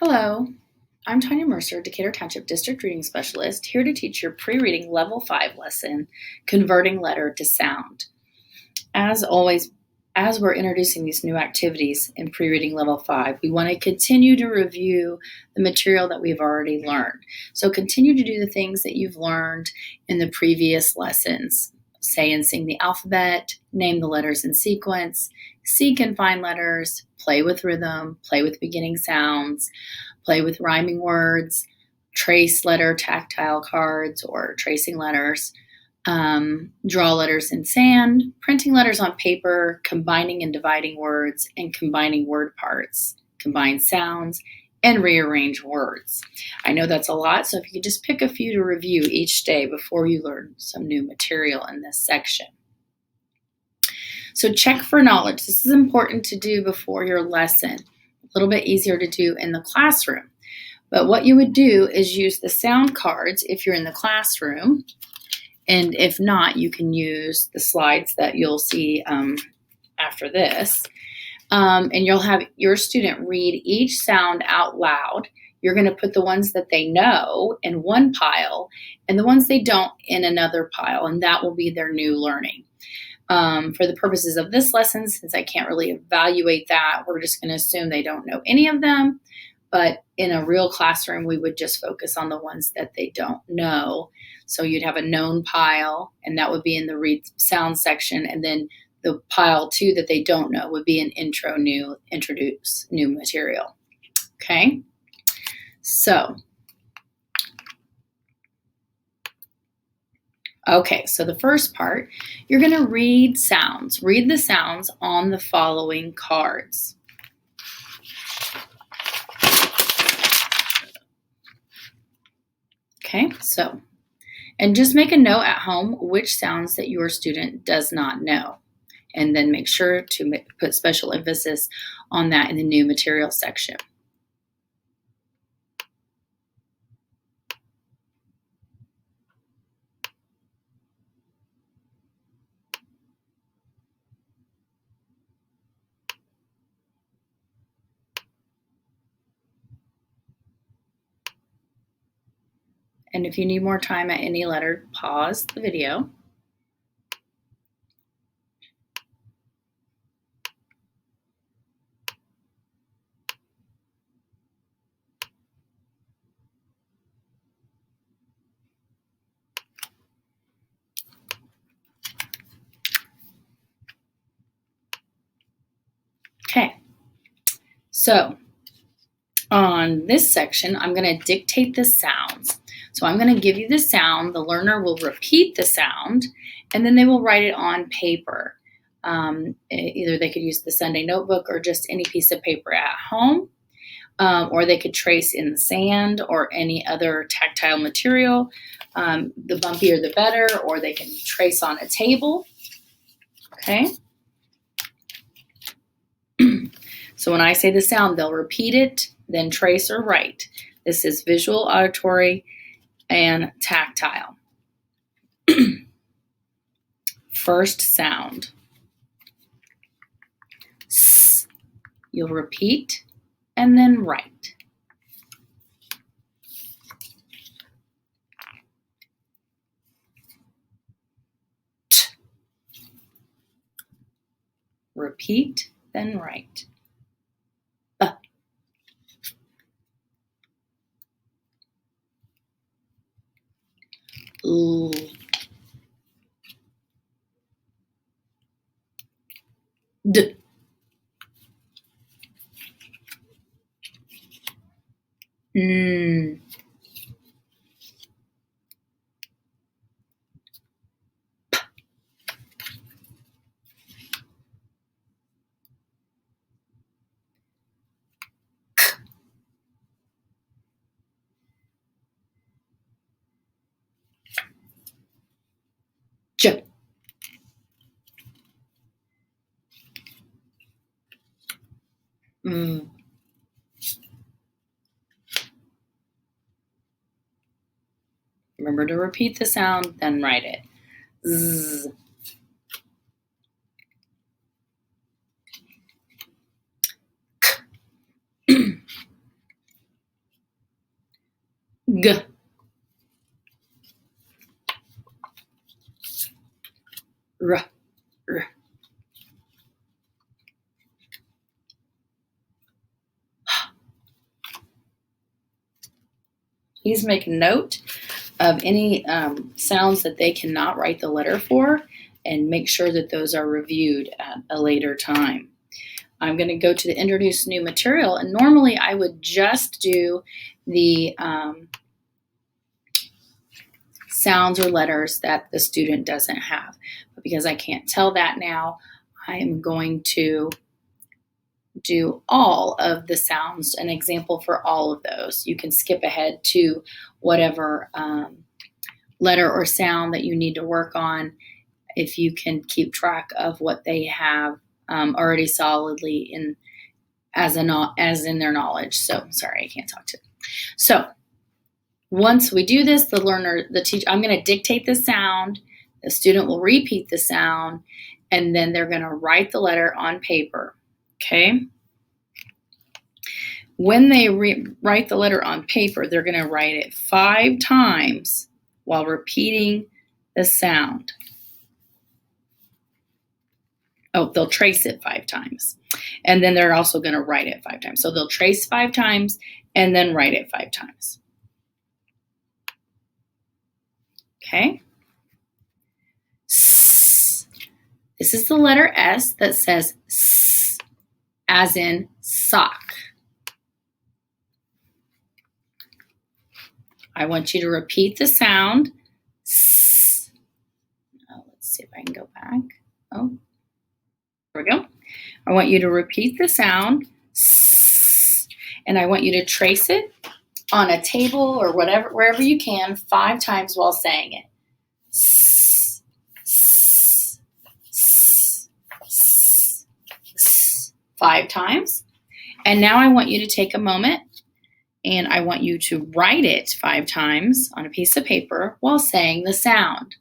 Hello, I'm Tanya Mercer, Decatur Township District Reading Specialist, here to teach your pre-reading Level 5 lesson, Converting Letter to Sound. As always, as we're introducing these new activities in pre-reading Level 5, we want to continue to review the material that we've already learned. So continue to do the things that you've learned in the previous lessons. Say and sing the alphabet, name the letters in sequence, seek and find letters, play with rhythm, play with beginning sounds, play with rhyming words, trace letter tactile cards or tracing letters, draw letters in sand, printing letters on paper, combining and dividing words, and combining word parts, combine sounds, and rearrange words. I know that's a lot, so if you could just pick a few to review each day before you learn some new material in this section. So check for knowledge. This is important to do before your lesson. A little bit easier to do in the classroom. But what you would do is use the sound cards if you're in the classroom. And if not, you can use the slides that you'll see after this. And you'll have your student read each sound out loud. You're going to put the ones that they know in one pile and the ones they don't in another pile, and that will be their new learning. For the purposes of this lesson, since I can't really evaluate that, we're just going to assume they don't know any of them. But in a real classroom, we would just focus on the ones that they don't know. So you'd have a known pile, and that would be in the read sound section, and then the pile 2 that they don't know would be an introduce new material. Okay, so the first part, you're going to read sounds. Read the sounds on the following cards. Okay, so, and just make a note at home which sounds that your student does not know. And then make sure to put special emphasis on that in the new material section. And if you need more time at any letter, pause the video. Okay, so on this section, I'm going to dictate the sounds. So I'm going to give you the sound, the learner will repeat the sound, and then they will write it on paper. Either they could use the Sonday notebook or just any piece of paper at home, or they could trace in the sand or any other tactile material. The bumpier the better, or they can trace on a table. Okay. So when I say the sound, they'll repeat it, then trace or write. This is visual, auditory, and tactile. First sound. S. You'll repeat and then write. T. Repeat, then write. L. D. N. P. K. J. Mm. Remember to repeat the sound, then write it. Z. K. G. R. R. Please make note of any sounds that they cannot write the letter for, and make sure that those are reviewed at a later time. I'm going to go to the introduce new material, and normally I would just do the sounds or letters that the student doesn't have. But because I can't tell that now, I am going to do all of the sounds, an example for all of those. You can skip ahead to whatever letter or sound that you need to work on if you can keep track of what they have already solidly in as in their knowledge. So sorry, I can't talk to it. So once we do this, the teacher, I'm going to dictate the sound. The student will repeat the sound, and then they're going to write the letter on paper. Okay. When they write the letter on paper, they're going to write it 5 times while repeating the sound. Oh, they'll trace it 5 times. And then they're also going to write it 5 times. So they'll trace 5 times and then write it 5 times. Okay. S. This is the letter S that says S, as in sock. I want you to repeat the sound. S. Oh, let's see if I can go back. Oh, there we go. I want you to repeat the sound. S, and I want you to trace it on a table or whatever, wherever you can, 5 times while saying it. S, s, s, s, s, 5 times. And now I want you to take a moment and I want you to write it 5 times on a piece of paper while saying the sound.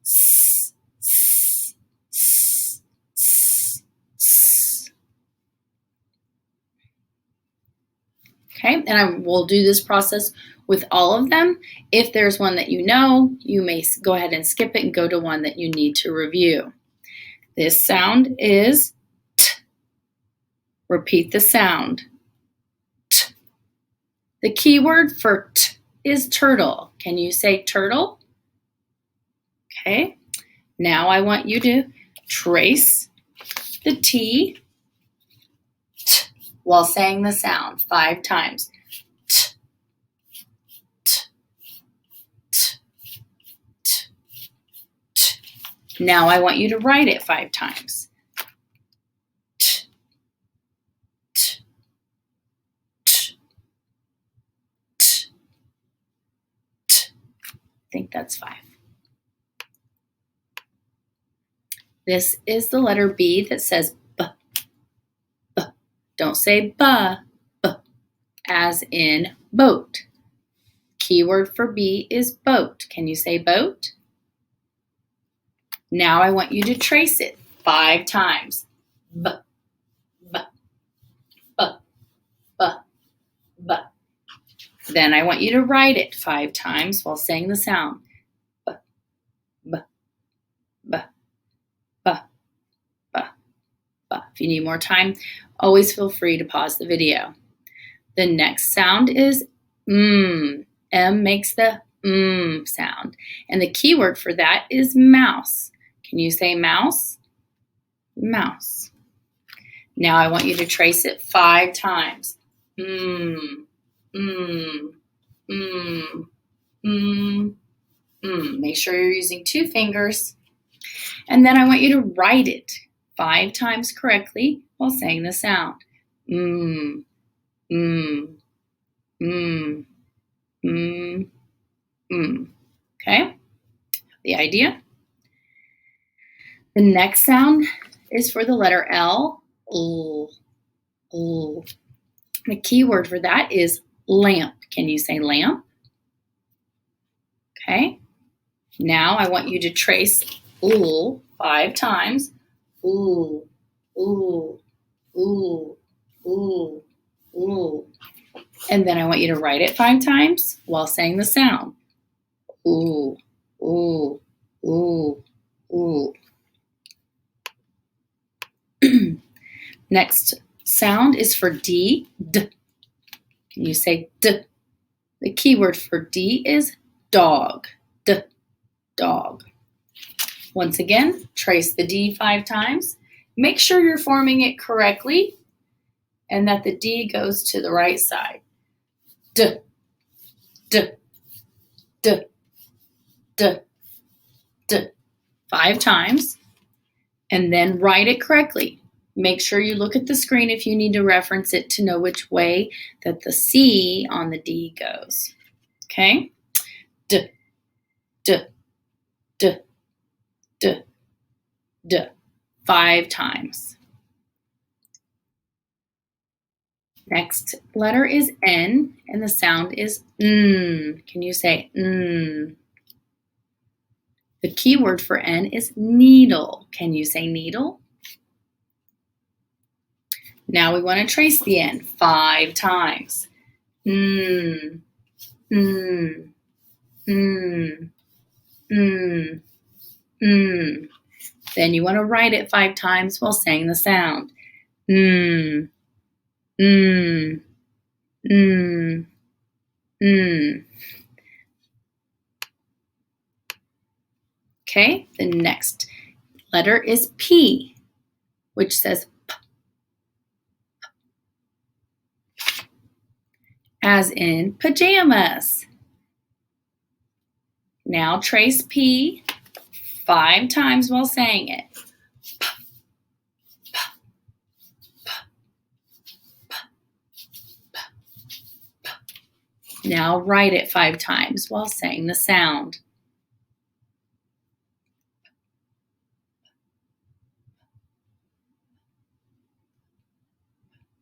S, s, s, s, s. Okay, and I will do this process with all of them. If there's one that you know, you may go ahead and skip it and go to one that you need to review. This sound is T. Repeat the sound. T. The key word for T is turtle. Can you say turtle? Okay. Now I want you to trace the T, T while saying the sound 5 times. T, T, T, T, T. Now I want you to write it 5 times. T, T, T, T, T. I think that's 5. This is the letter B that says B, B. Don't say B, B, as in boat. Keyword for B is boat. Can you say boat? Now I want you to trace it 5 times. B, B, B, B, B. Then I want you to write it 5 times while saying the sound. B, B, B, B, B, B. If you need more time, always feel free to pause the video. The next sound is M. M makes the sound. And the keyword for that is mouse. Can you say mouse? Mouse. Now I want you to trace it 5 times. Make sure you're using 2 fingers. And then I want you to write it 5 times correctly while saying the sound. Okay? The idea? The next sound is for the letter L. L. L. The key word for that is lamp. Can you say lamp? Okay. Now I want you to trace L 5 times. L, L, L, L, L. And then I want you to write it 5 times while saying the sound. Ooh, ooh, ooh, ooh. Next sound is for D, D. Can you say D? The key word for D is dog, D, dog. Once again, trace the D 5 times. Make sure you're forming it correctly and that the D goes to the right side. D, D, D, D, D. 5 times. And then write it correctly. Make sure you look at the screen if you need to reference it to know which way that the C on the D goes. Okay? D, D, D, D, D. 5 times. Next letter is N, and the sound is N. Can you say N? The key word for N is needle. Can you say needle? Now we want to trace the N 5 times. N, N, N, N, N. Then you want to write it 5 times while saying the sound. N, N, N, N. Okay, the next letter is P, which says P, as in pajamas. Now trace P 5 times while saying it. P, P, P, P, P, P. Now write it 5 times while saying the sound.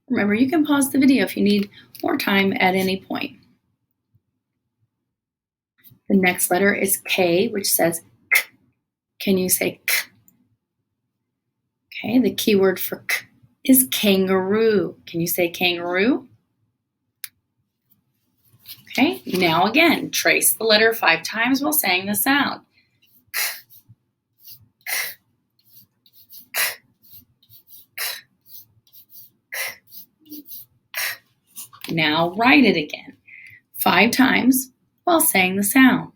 Remember, you can pause the video if you need more time at any point. The next letter is K, which says K. Can you say K? Okay, the key word for K is kangaroo. Can you say kangaroo? Okay, now again, trace the letter 5 times while saying the sound. Now write it again 5 times while saying the sound.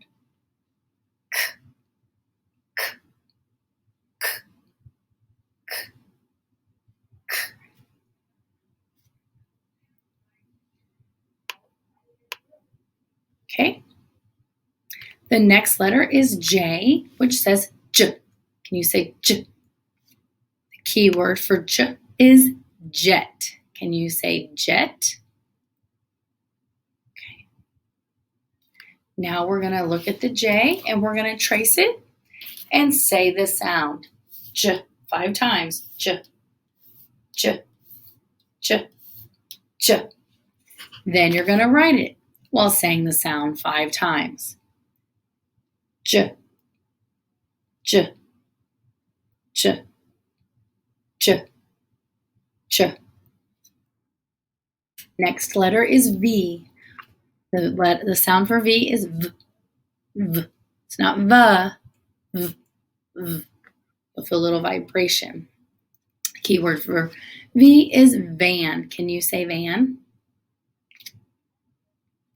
Okay. The next letter is J, which says J. Can you say J? The key word for J is jet. Can you say jet? Okay. Now we're going to look at the J and we're going to trace it and say the sound. J 5 times. J, J, J, J. Then you're going to write it while saying the sound 5 times. J, J, J, J, J. Next letter is V. The sound for V is V. V. It's not V. V. V. With a little vibration. Keyword for V is van. Can you say van?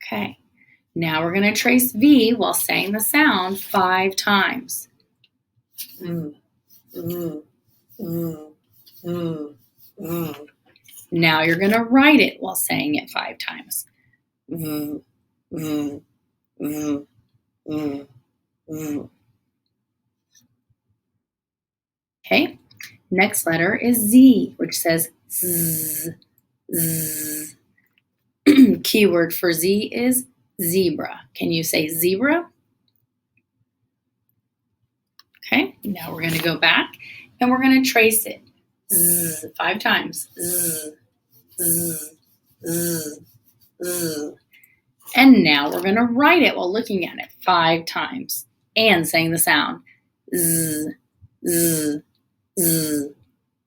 Okay. Now we're going to trace V while saying the sound 5 times. Mm, mm, mm, mm, mm. Now you're going to write it while saying it 5 times. Mm, mm, mm, mm, mm. Okay. Next letter is Z, which says Z. Z. Keyword for Z is zebra. Can you say zebra? Okay, now we're going to go back and we're going to trace it. Z, 5 times. Z, z, z, z. And now we're going to write it while looking at it 5 times and saying the sound. Z, z, z,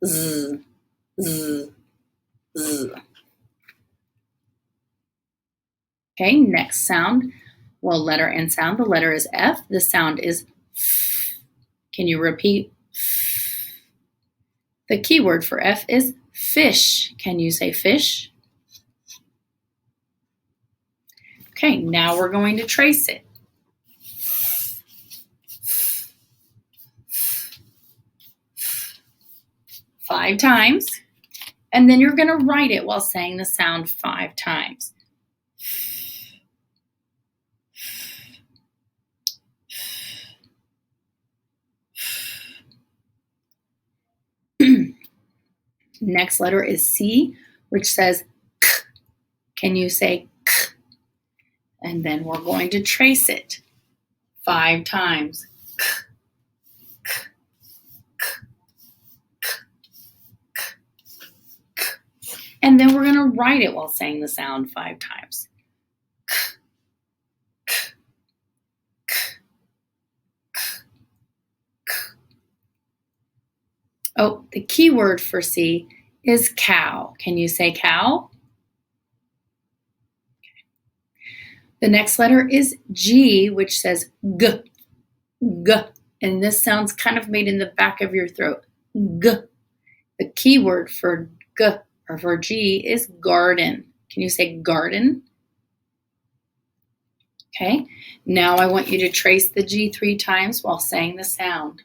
z, z, z. Okay, next sound, well, letter and sound. The letter is F. The sound is F. Can you repeat? F. The keyword for F is fish. Can you say fish? Okay, now we're going to trace it. 5 times, and then you're going to write it while saying the sound 5 times. Next letter is C, which says K. Can you say K? And then we're going to trace it 5 times. K, K, K, K, K, K. And then we're going to write it while saying the sound 5 times. K, K, K, K, K. Oh, the key word for C is cow. Can you say cow? The next letter is G, which says G, G. And this sounds kind of made in the back of your throat. G. The key word for G or for G is garden. Can you say garden? Okay. Now I want you to trace the G 3 times while saying the sound.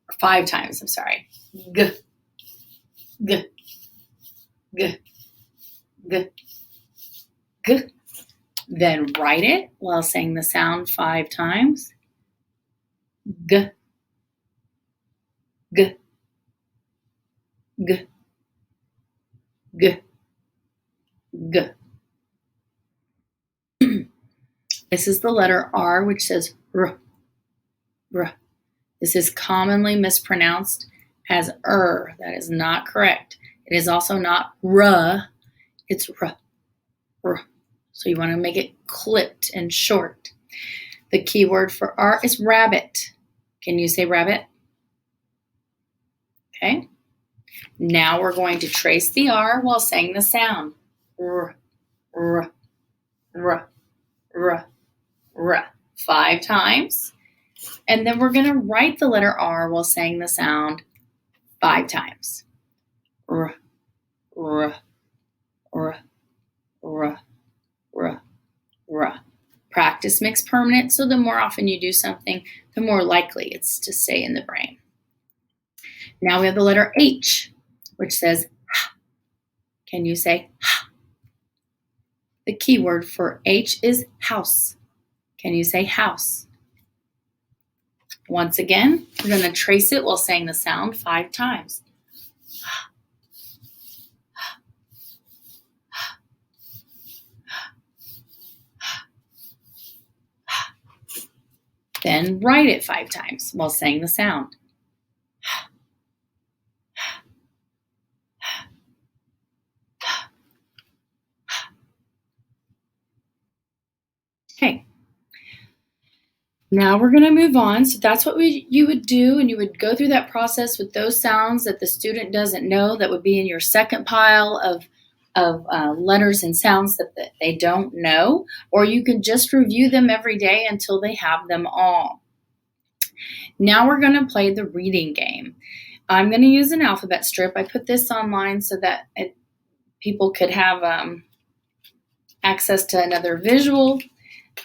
Or 5 times, I'm sorry. G, G, G, G, G. Then write it while saying the sound 5 times. G, G, G, G, G. This is the letter R, which says R, R. This is commonly mispronounced as That is not correct. It is also not R. It's R, R. So you want to make it clipped and short. The key word for R is rabbit. Can you say rabbit? Okay. Now we're going to trace the R while saying the sound. R, R, R, R, R. 5 times. And then we're going to write the letter R while saying the sound 5 times. R, R, R, R, R, R. Practice makes permanent, so the more often you do something, the more likely it's to stay in the brain. Now we have the letter H, which says H. Can you say H? The key word for H is house. Can you say house? Once again, we're going to trace it while saying the sound 5 times. Then write it 5 times while saying the sound. Okay. Now we're going to move on. So that's what you would do, and you would go through that process with those sounds that the student doesn't know that would be in your second pile of letters and sounds that they don't know, or you can just review them every day until they have them all. Now we're going to play the reading game. I'm going to use an alphabet strip. I put this online so that people could have access to another visual.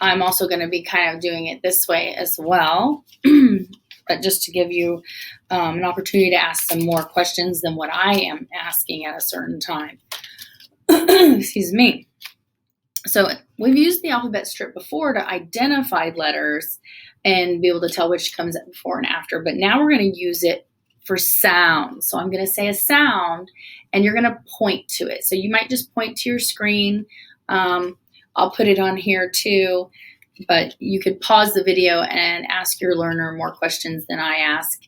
I'm also going to be kind of doing it this way as well, but just to give you an opportunity to ask some more questions than what I am asking at a certain time. Excuse me. So we've used the alphabet strip before to identify letters and be able to tell which comes before and after, but now we're going to use it for sounds. So I'm going to say a sound and you're going to point to it. So you might just point to your screen. I'll put it on here too, but you could pause the video and ask your learner more questions than I ask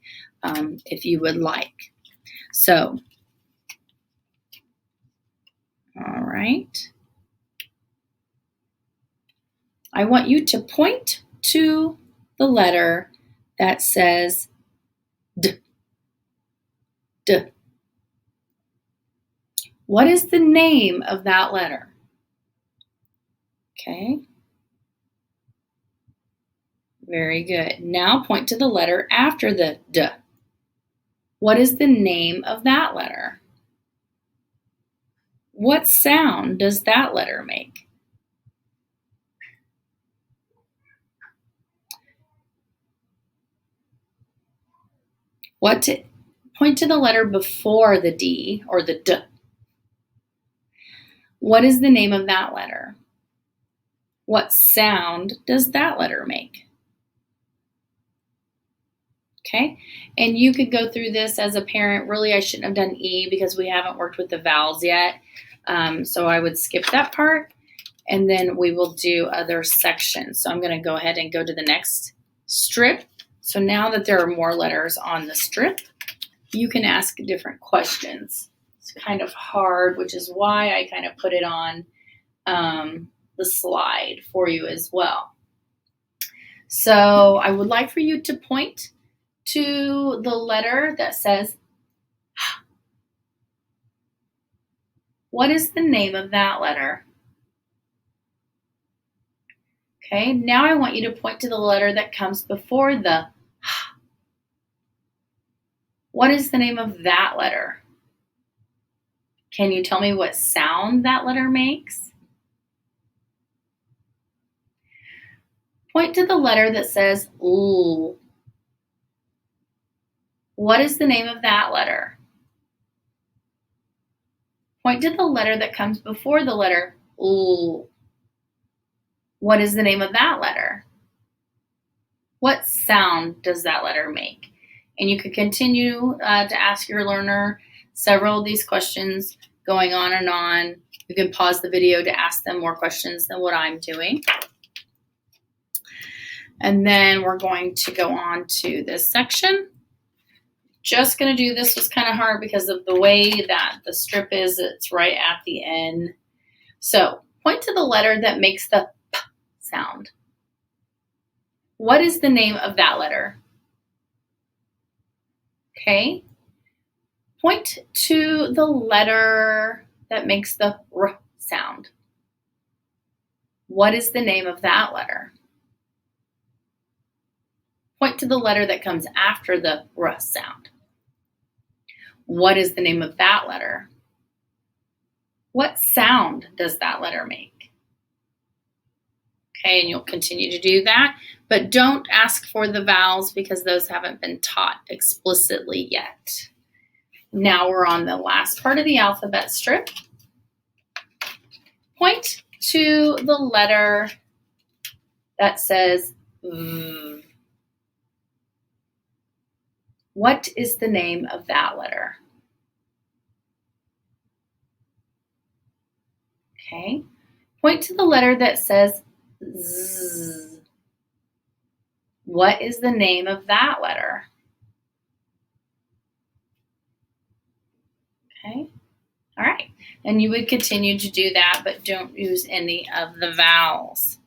if you would like. So, all right. I want you to point to the letter that says D. D. What is the name of that letter? Okay. Very good. Now point to the letter after the D. What is the name of that letter? What sound does that letter make? Point to the letter before the D or the D. What is the name of that letter? What sound does that letter make? Okay, and you could go through this as a parent. Really, I shouldn't have done E because we haven't worked with the vowels yet. So I would skip that part, and then we will do other sections. So I'm going to go ahead and go to the next strip. So now that there are more letters on the strip, you can ask different questions. It's kind of hard, which is why I kind of put it on the slide for you as well. So I would like for you to point to the letter that says H. What is the name of that letter? Okay, now I want you to point to the letter that comes before the H. What is the name of that letter? Can you tell me what sound that letter makes? Point to the letter that says L. What is the name of that letter? Point to the letter that comes before the letter L. What is the name of that letter? What sound does that letter make? And you could continue to ask your learner several of these questions going on and on. You can pause the video to ask them more questions than what I'm doing. And then we're going to go on to this section. Just going to do this was kind of hard because of the way that the strip is. It's right at the end. So point to the letter that makes the P sound. What is the name of that letter? Okay. Point to the letter that makes the R sound. What is the name of that letter? Point to the letter that comes after the R sound. What is the name of that letter? What sound does that letter make? Okay, and you'll continue to do that, but don't ask for the vowels because those haven't been taught explicitly yet. Now we're on the last part of the alphabet strip. Point to the letter that says V. What is the name of that letter? Okay. Point to the letter that says Z. What is the name of that letter? Okay. All right. And you would continue to do that, but don't use any of the vowels.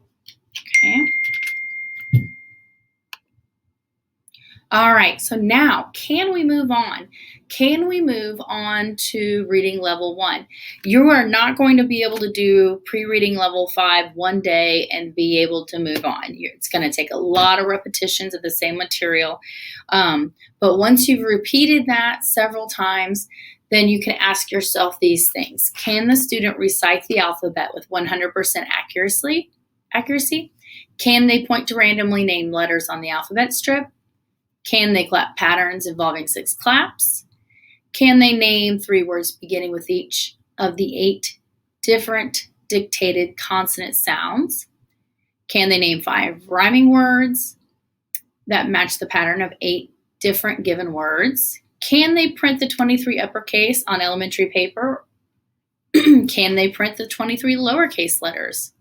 Okay. All right, so now can we move on? Can we move on to reading level 1? You are not going to be able to do pre-reading level 5 one day and be able to move on. It's going to take a lot of repetitions of the same material. But once you've repeated that several times, then you can ask yourself these things. Can the student recite the alphabet with 100% accuracy? Can they point to randomly named letters on the alphabet strip? Can they clap patterns involving 6 claps? Can they name 3 words beginning with each of the 8 different dictated consonant sounds? Can they name 5 rhyming words that match the pattern of 8 different given words? Can they print the 23 uppercase on elementary paper? Can they print the 23 lowercase letters?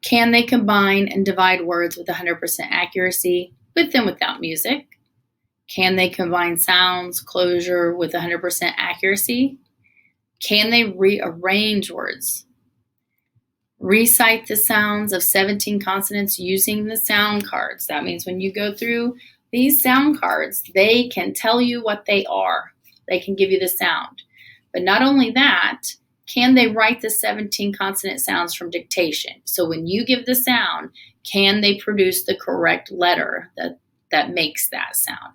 Can they combine and divide words with 100% accuracy? With and without music? Can they combine sounds, closure with 100% accuracy? Can they rearrange words? Recite the sounds of 17 consonants using the sound cards. That means when you go through these sound cards, they can tell you what they are. They can give you the sound. But not only that, can they write the 17 consonant sounds from dictation? So when you give the sound, can they produce the correct letter that makes that sound?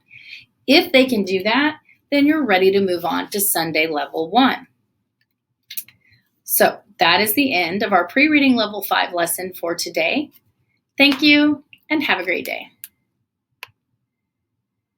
If they can do that, then you're ready to move on to Sonday Level 1. So that is the end of our pre-reading Level 5 lesson for today. Thank you and have a great day.